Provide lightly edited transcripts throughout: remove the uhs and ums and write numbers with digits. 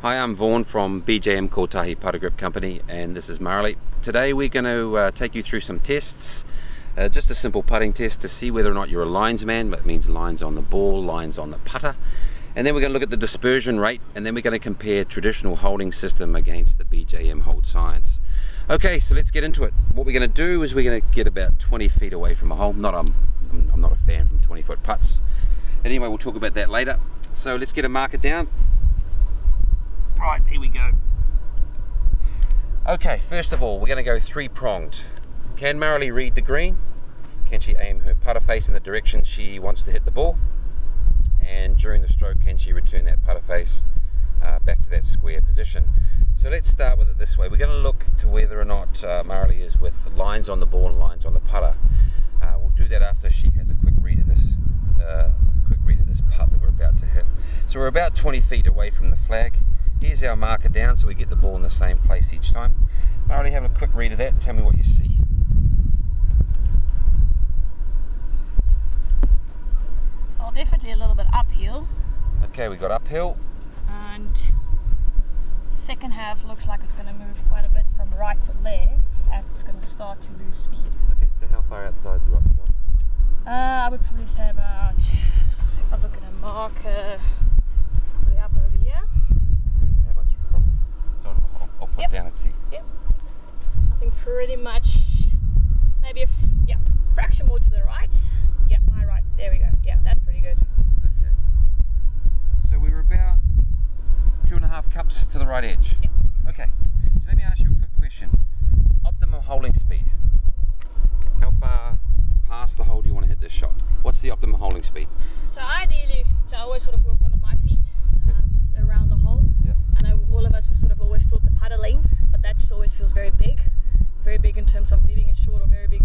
Hi, I'm Vaughan from BJM Kotahi Putter Grip Company, and this is Marley. Today we're going to take you through some tests, just a simple putting test to see whether or not you're a lines man. That means lines on the ball, lines on the putter. And then we're going to look at the dispersion rate, and then we're going to compare traditional holding system against the BJM hold science. Okay, so let's get into it. What we're going to do is we're going to get about 20 feet away from a hole. I'm not a fan from 20-foot putts. Anyway, we'll talk about that later. So let's get a marker down. Right, here we go. Okay, first of all, we're going to go three-pronged. Can Marley read the green? Can she aim her putter face in the direction she wants to hit the ball? And during the stroke, can she return that putter face back to that square position? So let's start with it this way. We're going to look to whether or not Marley is with lines on the ball and lines on the putter. We'll do that after she has a quick read of this putt that we're about to hit. So we're about 20 feet away from the flag. Here's our marker down so we get the ball in the same place each time. Marley, have a quick read of that and tell me what you see. Oh, definitely a little bit uphill. Okay, we got uphill. And second half looks like it's going to move quite a bit from right to left as it's going to start to lose speed. Okay, so how far outside the right side? I would probably say about, if I look at a marker, probably up over here. I'll put down a T. Yep. I think pretty much, maybe a fraction more to the right. Yeah, my right. There we go. Yeah, that's pretty good. Okay. So we were about 2.5 cups to the right edge. Yep. Okay. So let me ask you a quick question. Optimum holding speed. How far past the hole do you want to hit this shot? What's the optimum holding speed? So ideally, I always sort of work one of my feet around the hole. Yeah. I know all of us were sort of always taught the putter length, but that just always feels very big in terms of leaving it short, or very big,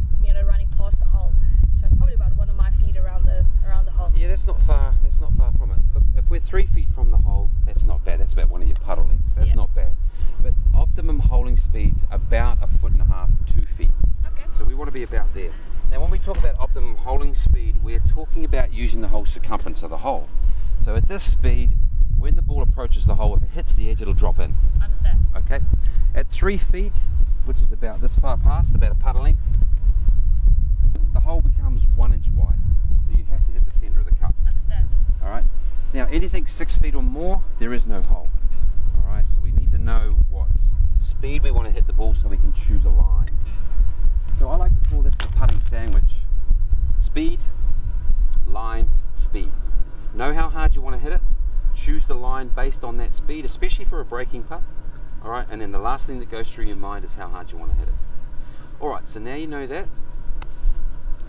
running past the hole. So probably about one of my feet around the hole. Yeah, that's not far. That's not far from it. Look, if we're 3 feet from the hole, that's not bad. That's about one of your putter lengths. That's not bad. But optimum holding speed's about 1.5 to 2 feet. Okay. So we want to be about there. Now, when we talk about optimum holding speed, we're talking about using the whole circumference of the hole. So at this speed, when the ball approaches the hole, if it hits the edge, it'll drop in. Understand. Okay. At 3 feet, which is about this far past, about a putter length, the hole becomes 1 inch wide. So you have to hit the centre of the cup. Understand. All right. Now, anything 6 feet or more, there is no hole. All right. So we need to know what speed we want to hit the ball so we can choose a line. So I like to call this the putting sandwich. Speed, line, speed. Know how hard you want to hit it. Choose the line based on that speed, especially for a breaking putt. All right, and then the last thing that goes through your mind is how hard you want to hit it. All right, so now you know that.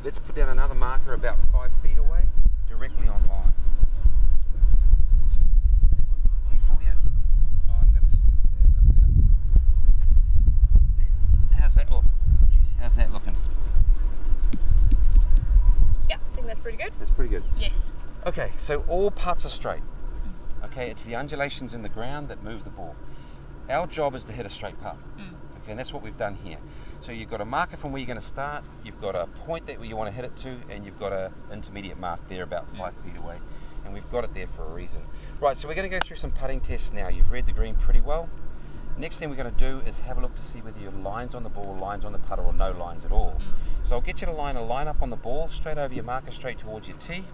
Let's put down another marker about 5 feet away, directly on line. For you. I'm going to stick that about. How's that look? How's that looking? Yeah, I think that's pretty good. That's pretty good. Yes. Okay, so all putts are straight. Okay, it's the undulations in the ground that move the ball. Our job is to hit a straight putt. Okay, and that's what we've done here. So you've got a marker from where you're going to start, you've got a point that you want to hit it to, and you've got an intermediate mark there about 5 feet away. And we've got it there for a reason. Right, so we're going to go through some putting tests now. You've read the green pretty well. Next thing we're going to do is have a look to see whether you're lines on the ball, lines on the putter, or no lines at all. So I'll get you to line a line up on the ball, straight over your marker, straight towards your tee.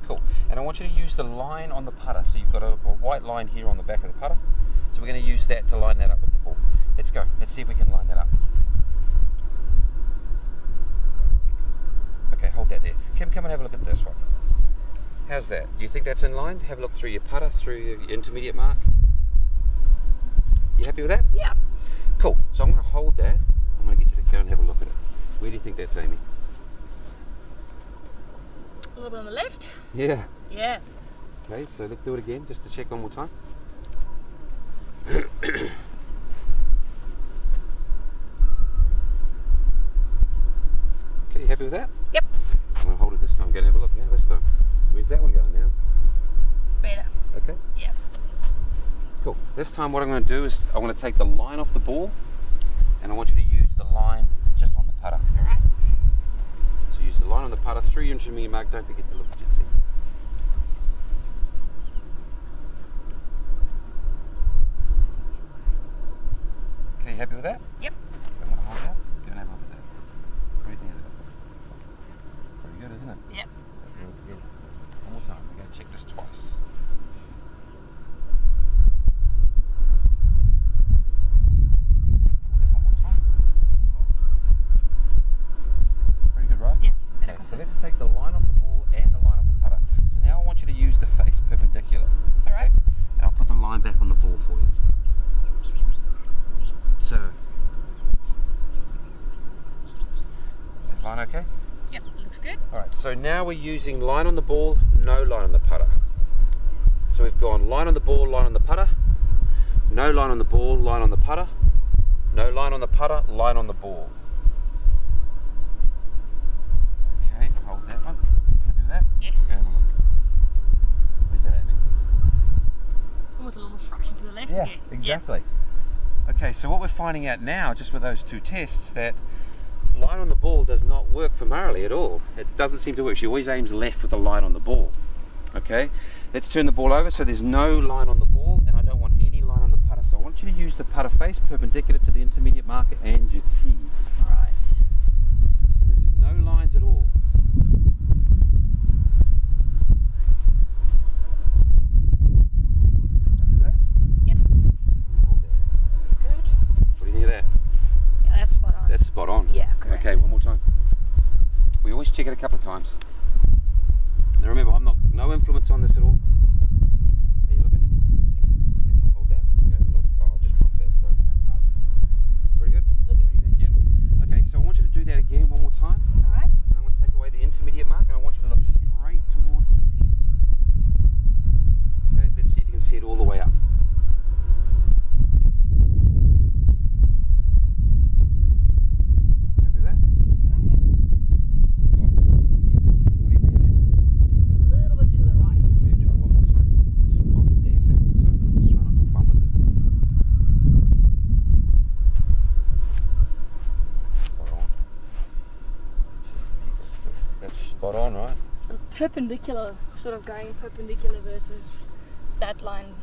Cool. And I want you to use the line on the putter. So you've got a white line here on the back of the putter. So we're going to use that to line that up with the ball. Let's go. Let's see if we can line that up. Okay, hold that there. Kim, come and have a look at this one. How's that? Do you think that's in line? Have a look through your putter, through your intermediate mark. You happy with that? Yeah. Cool. So I'm going to hold that. I'm going to get you to go and have a look at it. Where do you think that's aiming? A little bit on the left. Yeah. Yeah. Okay, so let's do it again, just to check one more time. Okay, you happy with that? Yep. I'm going to hold it this time. Go and have a look now this time. Where's that one going now? Better. Okay. Yeah. Cool. This time what I'm going to do is I want to take the line off the ball, and I want you to use the line just on the putter. All right. So use the line on the putter, through your intermediate mark, don't forget to look at your tee. Okay, you happy with that? Yep. I'm going to hold that. You don't have hold that. What do you think of that? Pretty good, isn't it? Yep. Good. One more time. We're going to check this twice. One more time. Pretty good, right? Yeah. Okay, so let's take the line off the ball and the line off the putter. So now I want you to use the face perpendicular. All right. Okay? And I'll put the line back on the ball for you. So, is that line okay? Yep. Looks good. Alright, so now we're using line on the ball, no line on the putter. So we've gone line on the ball, line on the putter, no line on the ball, line on the putter, no line on the putter, line on the ball. Okay, hold that one. Happy with that? Yes. Go have a look. Where's that at, mate? Almost a little fraction to the left. Yeah, again. exactly. Okay, so what we're finding out now, just with those two tests, that line on the ball does not work for Marilee at all. It doesn't seem to work. She always aims left with the line on the ball. Okay, let's turn the ball over so there's no line on the ball and I don't want any line on the putter. So I want you to use the putter face perpendicular to the intermediate marker and your tee. All right. So this is no lines at all. Happy with that? Yep. Hold that. Good. What do you think of that? Yeah, that's spot on. That's spot on. Yeah, correct. Okay, one more time. We always check it a couple of times. Now remember, I'm not no influence on this at all. Are you looking? Yeah, hold that. Go have a look. Oh, I'll just pump that. Sorry. No problem. Pretty good. Looks pretty good. Yeah. Okay, so I want you to do that again one more time. All right. And I'm going to take away the intermediate mark, and I want you to look straight towards the tee. Okay, let's see if you can see it all the way up. Happy with that? What do you think of that? A little bit to the right. Okay, try one more time. Just bump the damn thing. So let's try not to bump it this time. Spot on. That's spot on, right? Perpendicular, sort of going perpendicular versus that line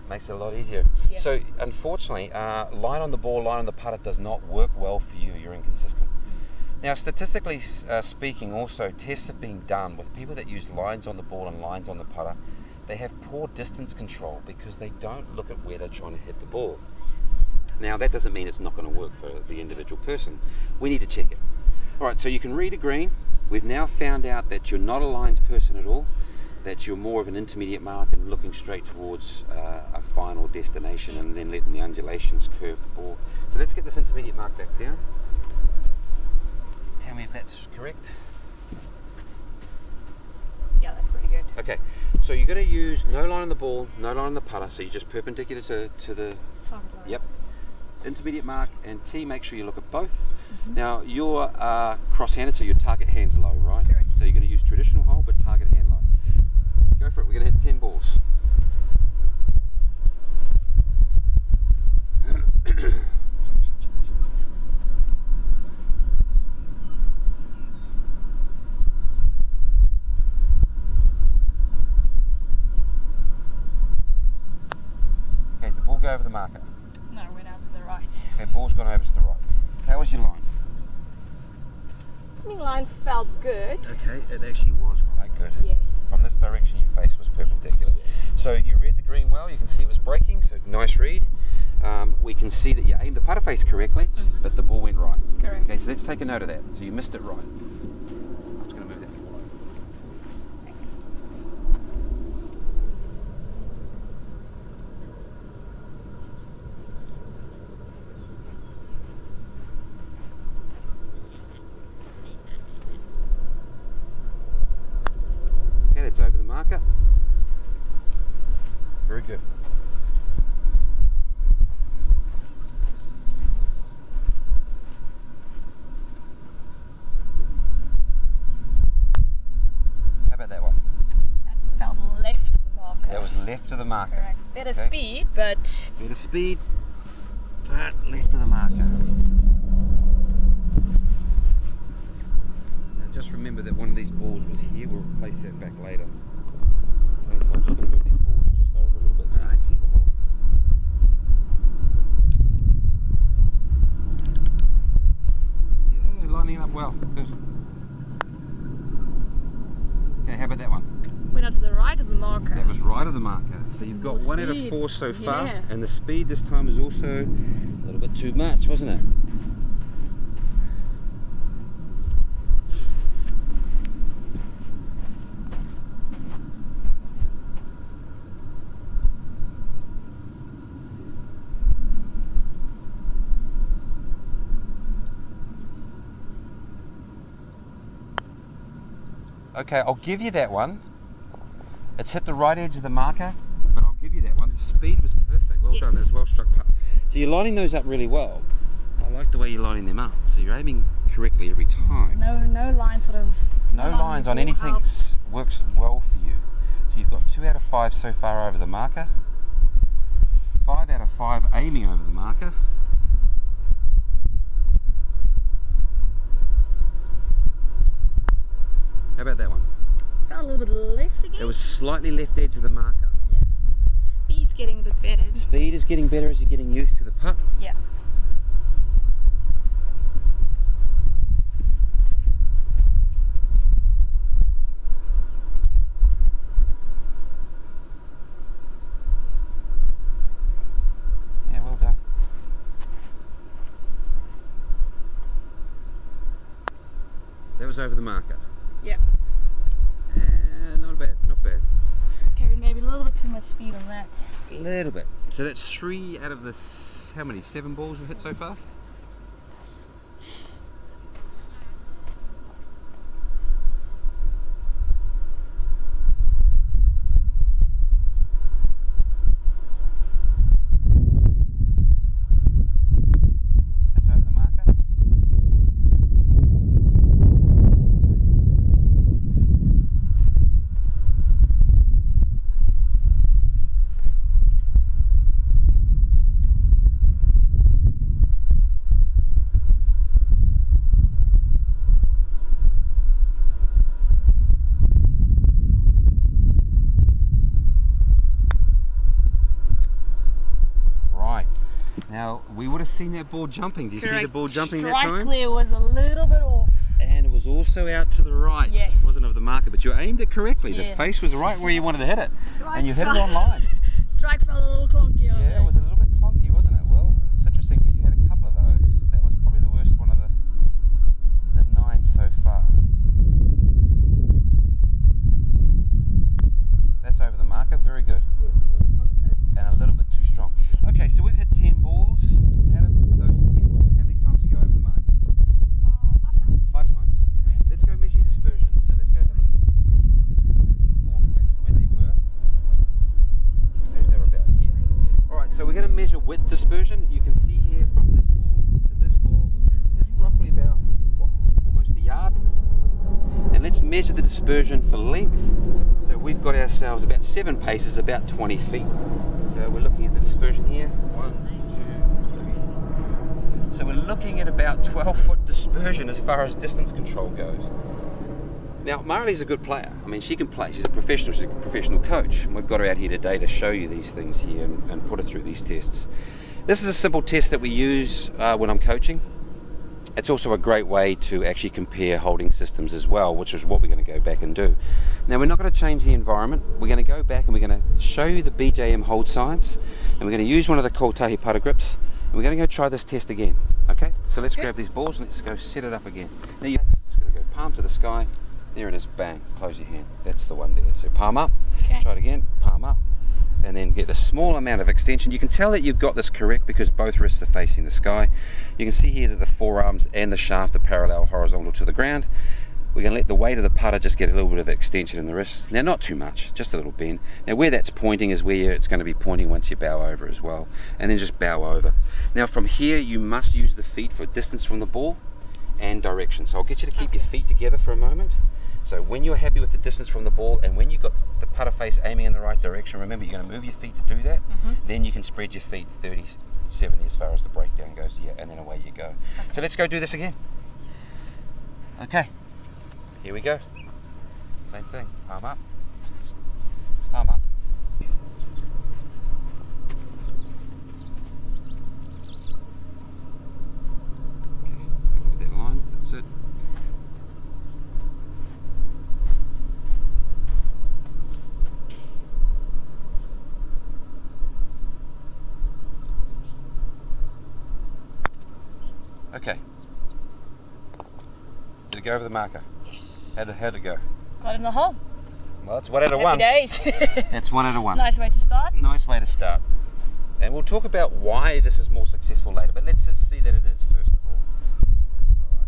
Makes it a lot easier. Yeah. So unfortunately, line on the ball, line on the putter does not work well for you. You're inconsistent. Now, statistically speaking, also tests have been done with people that use lines on the ball and lines on the putter. They have poor distance control because they don't look at where they're trying to hit the ball. Now, that doesn't mean it's not going to work for the individual person. We need to check it. All right, so you can read a green. We've now found out that you're not a lines person at all, that you're more of an intermediate mark and looking straight towards a final destination and then letting the undulations curve the ball. So let's get this intermediate mark back down. Tell me if that's correct. Yeah, that's pretty good. Okay, so you're going to use no line on the ball, no line on the putter, so you're just perpendicular to the, yep, intermediate mark and tee. Make sure you look at both. Now you're cross-handed, so your target hand's low, right? Correct. So you're going to use traditional hole, but target hand low. Go for it. We're going to hit 10 balls. Okay, the ball go over the marker. No, it went out to the right. Okay, ball's gone over to the right. How was your line? I mean, line felt good. Okay, it actually was quite good. Yes. From this direction, your face was perpendicular. So you read the green well, you can see it was breaking, so nice read. We can see that you aimed the putter face correctly, but the ball went right. Correct. Okay, so let's take a note of that. So you missed it right. I'm just going to move that ball over. Okay, that's over the marker. Very good. How about that one? That felt left of the marker. That was left of the marker. Correct. Better Okay. speed, but Better speed, but left of the marker. Now just remember that one of these balls was here. We'll replace that back later. Okay, so I'm just going to move these balls just over a little bit so you can see the hole. Yeah, lining up well. Good. Okay, how about that one? Went out to the right of the marker. That was right of the marker. So you've got 1 out of 4 so far, and the speed this time is also a little bit too much, wasn't it? Okay, I'll give you that one. It's hit the right edge of the marker, but I'll give you that one. The speed was perfect. Well done, that's well struck putt. So you're lining those up really well. I like the way you're lining them up. So you're aiming correctly every time. No line sort of... No lines on anything works well for you. So you've got 2 out of 5 so far over the marker. 5 out of 5 aiming over the marker. How about that one? Felt a little bit left again. It was slightly left edge of the marker. Yeah. Speed's getting a bit better. Speed is getting better as you're getting used to the putt. Yeah. Yeah, well done. That was over the marker. Yeah. Not bad, not bad. Carried maybe a little bit too much speed on that. A little bit. So that's 3 out of the, how many, 7 balls we've hit so far? Now, we would have seen that ball jumping. Do you see the ball jumping that time? Strike clear was a little bit off. And it was also out to the right. Yes. It wasn't of the marker, but you aimed it correctly. Yeah. The face was right where you wanted to hit it. Strike and you hit it on line. Strike felt a little clunky on Yeah, it was a little bit clunky, wasn't it? Well, it's interesting because you had a couple of those. That was probably the worst one of the 9 so far. That's over the marker, very good. And a little bit too strong. Okay, so we've hit 10 balls. Out of those 10 balls, how many times do you go over the marker? 5 times. 5 times. Let's go measure your dispersion. So let's go have a look at the dispersion. Now let's replace these balls back to where they were. They're about here. Alright, so we're going to measure width dispersion. You can see here from this ball to this ball, it's roughly about, what, almost a yard. And let's measure the dispersion for length. So we've got ourselves about 7 paces, about 20 feet. So we're looking at the dispersion here. 1, 2, 3. So we're looking at about 12-foot dispersion as far as distance control goes. Now, Marley's a good player. I mean, she can play. She's a professional coach. And we've got her out here today to show you these things here and put her through these tests. This is a simple test that we use when I'm coaching. It's also a great way to actually compare holding systems as well, which is what we're going to go back and do. Now, we're not going to change the environment. We're going to go back and we're going to show you the BJM hold signs, and we're going to use one of the Kotahi putter grips, and we're going to go try this test again. Okay, so let's grab these balls and let's go set it up again. Now you're just going to go palm to the sky. There it is, bang, close your hand. That's the one there. So palm up, try it again, palm up, and then get a small amount of extension. You can tell that you've got this correct because both wrists are facing the sky. You can see here that the forearms and the shaft are parallel, horizontal to the ground. We're going to let the weight of the putter just get a little bit of extension in the wrist. Now, not too much, just a little bend. Now, where that's pointing is where it's going to be pointing once you bow over as well. And then just bow over. Now, from here, you must use the feet for distance from the ball and direction. So I'll get you to keep your feet together for a moment. So when you're happy with the distance from the ball and when you've got the putter face aiming in the right direction, remember you're going to move your feet to do that. Then you can spread your feet 30, 70 as far as the breakdown goes, and then away you go. So let's go do this again. Okay. Here we go. Same thing. Palm up. Palm up. Okay, look at that line. That's it. Okay. Did it go over the marker? Yes. How'd it go? Got in the hole. Well, it's 1 out of 1. Happy days. It's 1 out of 1. Nice way to start. Nice way to start. And we'll talk about why this is more successful later, but let's just see that it is first of all. Alright.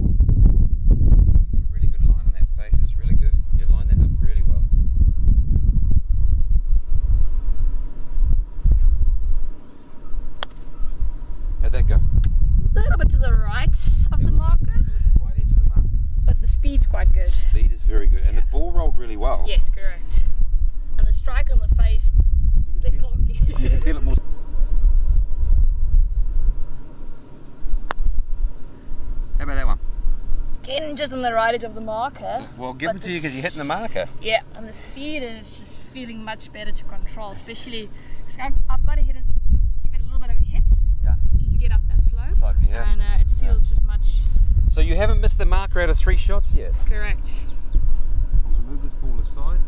You've got a really good line on that face, it's really good. You line that up really well. How'd that go? A little bit to the right of the marker, Right edge of the marker. but the speed's quite good. Speed is very good, and the ball rolled really well. Yes, correct. And the strike on the face, less You can clunky. feel it more. How about that one? Again, just on the right edge of the marker. Well, give but it to you because you're hitting the marker. Yeah, and the speed is just feeling much better to control, especially because I've got to hit it, give it a little bit of a hit Yeah. just to get up that slope. Slope, yeah. And it feels just much So you haven't missed the marker out of 3 shots yet? correct. I'm going to move this ball aside.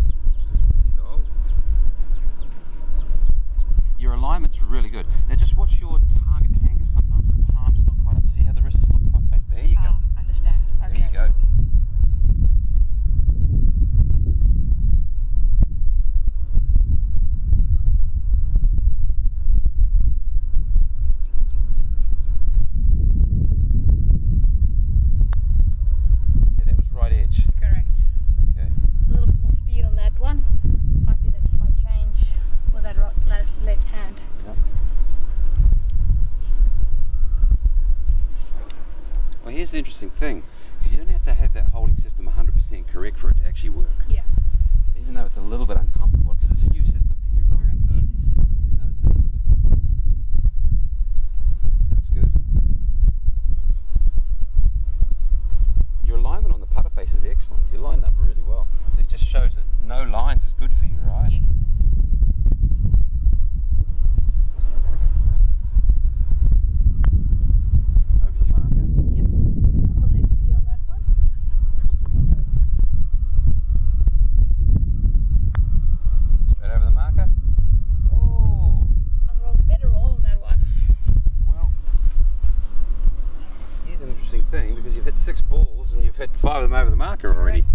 See the hole. Your alignment's really good. Now just watch your target hand because sometimes the palm's not quite up. See how the wrist is not quite faced? There you go. Oh, understand. Okay. There you go. Okay, that was right edge. Correct. Okay. A little bit more speed on that one. Might be that slight change with that left hand. Yep. Well, here's the interesting thing. You don't have to have that holding system 100% correct for it to actually work. Yeah. Even though it's a little bit uncomfortable, because it's a new system for you, right? So even though it's a little bit, that looks good. Your alignment on the putter face is excellent. You lined up really well. So it just shows that no lines is good for you, right? Yes. Over the marker. Yep. A little less speed on that one. Straight over the marker. Oh, I rolled better roll on that one. well. Here's an interesting thing because you've hit 6 balls and you've hit 5 of them over the marker already. Correct.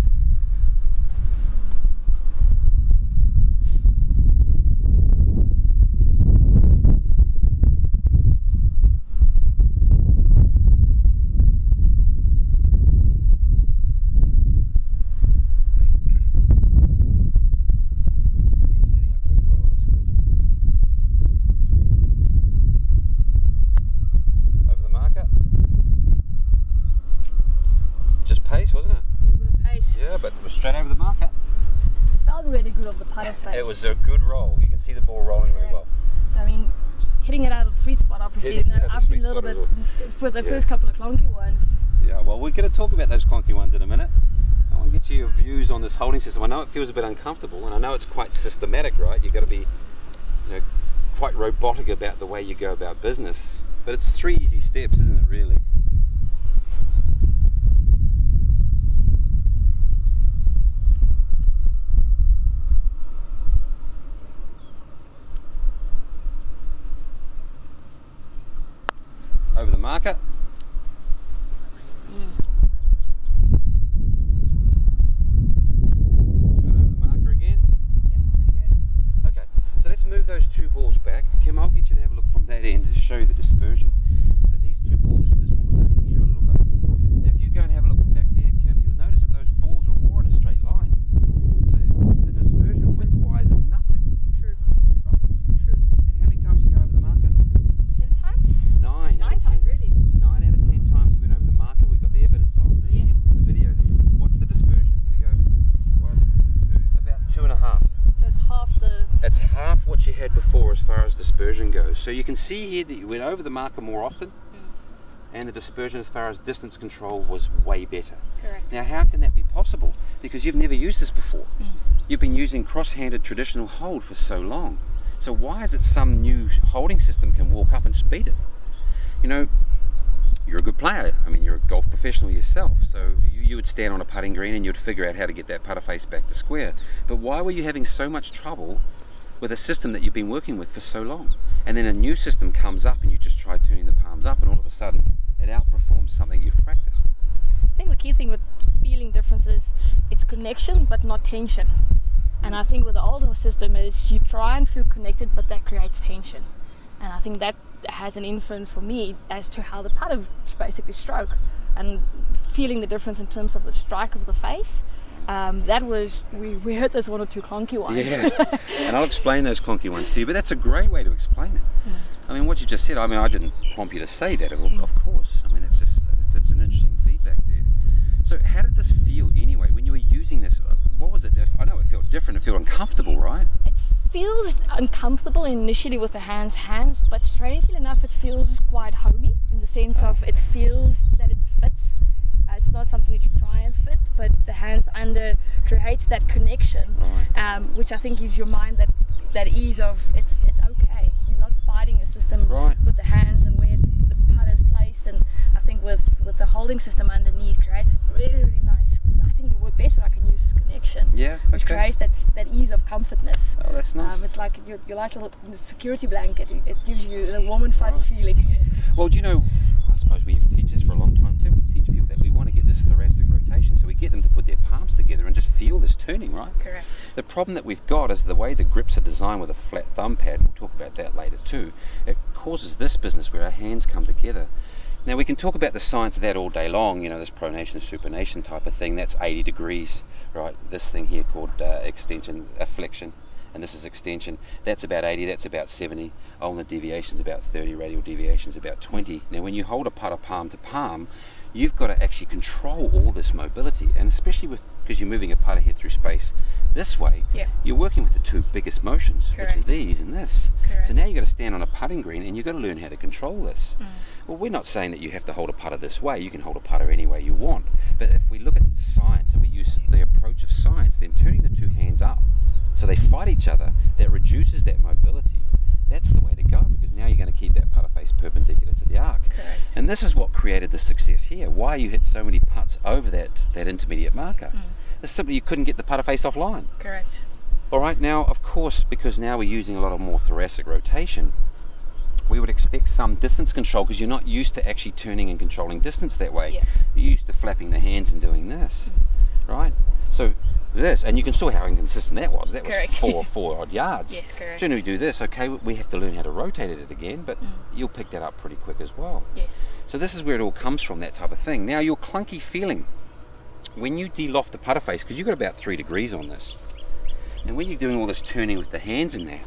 He's setting up really well, looks good. Over the marker. Just pace, wasn't it? A little bit of pace. Yeah, but it was straight over the marker. Felt really good on the putter face. It was a good roll. You can see the ball rolling really well. I mean, hitting it out of the sweet spot, obviously. Hitting it out of the I've been sweet a little spot bit for the Yeah. first couple of clunky ones. Yeah, well, we're going to talk about those clunky ones in a minute. I want to get your views on this holding system. I know it feels a bit uncomfortable, and I know it's quite systematic, right? You've got to be, quite robotic about the way you go about business. But it's 3 easy steps, isn't it, really? Over the marker. Straight over the marker again. Yep, pretty good. Okay, so let's move those 2 balls back. Kim, I'll get you to have a look from that end to show you the dispersion. So these 2 balls, this one was over here a little bit. Now if you go and have a look from back there, Kim, you'll notice that those balls are all in a straight line. So the dispersion width-wise is nothing. True. Right? True. And how many times you go over the marker? 7 times? 9 out 9 of 10. times, really? 9 out of 10 times you went over the marker. We've got the evidence on the video there. What's the dispersion? Here we go. 1, 2, about 2.5. So it's half the. It's half what you before as far as dispersion goes. So you can see here that you went over the marker more often, and the dispersion as far as distance control was way better. Correct. Now how can that be possible? Because you've never used this before. You've been using cross-handed traditional hold for so long. So why is it some new holding system can walk up and just beat it? You know, you're a good player. I mean, you're a golf professional yourself, so you would stand on a putting green and you'd figure out how to get that putter face back to square. But why were you having so much trouble with a system that you've been working with for so long? And then a new system comes up and you just try turning the palms up, and all of a sudden it outperforms something you've practiced. I think the key thing with feeling difference is it's connection but not tension. And I think with the older system is you try and feel connected, but that creates tension. And I think that has an influence for me as to how the putter basically stroke, and feeling the difference in terms of the strike of the face. That was, we heard there's one or two clunky ones. Yeah, and I'll explain those clunky ones to you, but that's a great way to explain it. I mean, what you just said, I mean, I didn't prompt you to say that, of course. I mean, it's just, it's an interesting feedback there. So how did this feel anyway, when you were using this? What was it? I know it felt different, it felt uncomfortable, right? It feels uncomfortable initially with the hands, but strangely enough it feels quite homey, in the sense of it feels that it fits. It's not something that you try and fit, but the hands under creates that connection, which I think gives your mind that ease of it's okay. You're not fighting a system with the hands and where the putter's placed, and I think with the holding system underneath creates a really, really nice, I think the best word I can use is connection. Yeah, which creates that ease of comfortness. Oh, that's nice. It's like your nice little security blanket. It gives you a warm and fuzzy feeling. Well, do you know, I suppose we've teach this for a long time too. We teach people that we want to get this thoracic rotation, so we get them to put their palms together and just feel this turning, right? Correct. The problem that we've got is the way the grips are designed with a flat thumb pad, and we'll talk about that later too. It causes this business where our hands come together. Now we can talk about the science of that all day long, you know, this pronation, supination type of thing, that's 80 degrees, right? This thing here called extension, flexion, and this is extension, that's about 80, that's about 70, ulnar deviation's about 30, radial deviation's about 20. Now when you hold a putter palm to palm, you've got to actually control all this mobility, and especially because you're moving a putter head through space this way, you're working with the two biggest motions, which are these and this. So now you've got to stand on a putting green and you've got to learn how to control this. Well, we're not saying that you have to hold a putter this way, you can hold a putter any way you want, but if we look at science and we use the approach of science, then turning the two hands up so they fight each other, that reduces that mobility. That's the way to go, because now you're going to keep that putter face perpendicular to the arc. And this is what created the success here, why you hit so many putts over that intermediate marker. It's simply you couldn't get the putter face offline. Correct. All right, now of course, because now we're using a lot of more thoracic rotation, we would expect some distance control, because you're not used to actually turning and controlling distance that way. You're used to flapping the hands and doing this, right? So this, and you can see how inconsistent that was. That was four odd yards. Yes, correct. So when we do this, okay, we have to learn how to rotate it again, but you'll pick that up pretty quick as well. Yes. So this is where it all comes from, that type of thing. Now your clunky feeling, when you de-loft the putter face, because you've got about 3 degrees on this, and when you're doing all this turning with the hands in there,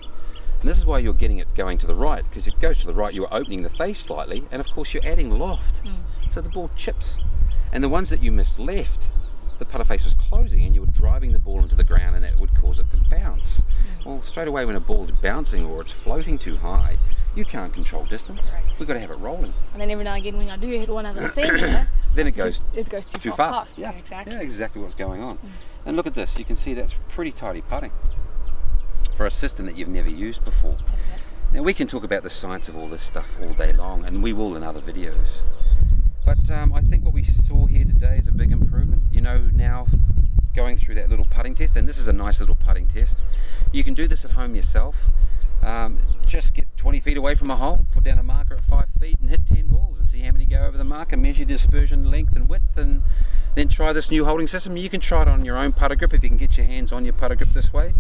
and this is why you're getting it going to the right, because it goes to the right, you're opening the face slightly, and of course you're adding loft, so the ball chips. And the ones that you missed left, the putter face was closing and you were driving the ball into the ground, and that would cause it to bounce. Well, straight away when a ball's bouncing or it's floating too high, you can't control distance. We've got to have it rolling. And then every now and again when I do hit one as a center, then it goes too far past. Yeah, exactly. Yeah, exactly what's going on. And look at this, you can see that's pretty tidy putting for a system that you've never used before. Now we can talk about the science of all this stuff all day long, and we will in other videos. But I think what we saw here today is a big improvement. You know, now going through that little putting test, and this is a nice little putting test. You can do this at home yourself. Just get 20 feet away from a hole, put down a marker at 5 feet and hit 10 balls and see how many go over the marker, measure dispersion, length and width, and then try this new holding system. You can try it on your own putter grip if you can get your hands on your putter grip this way.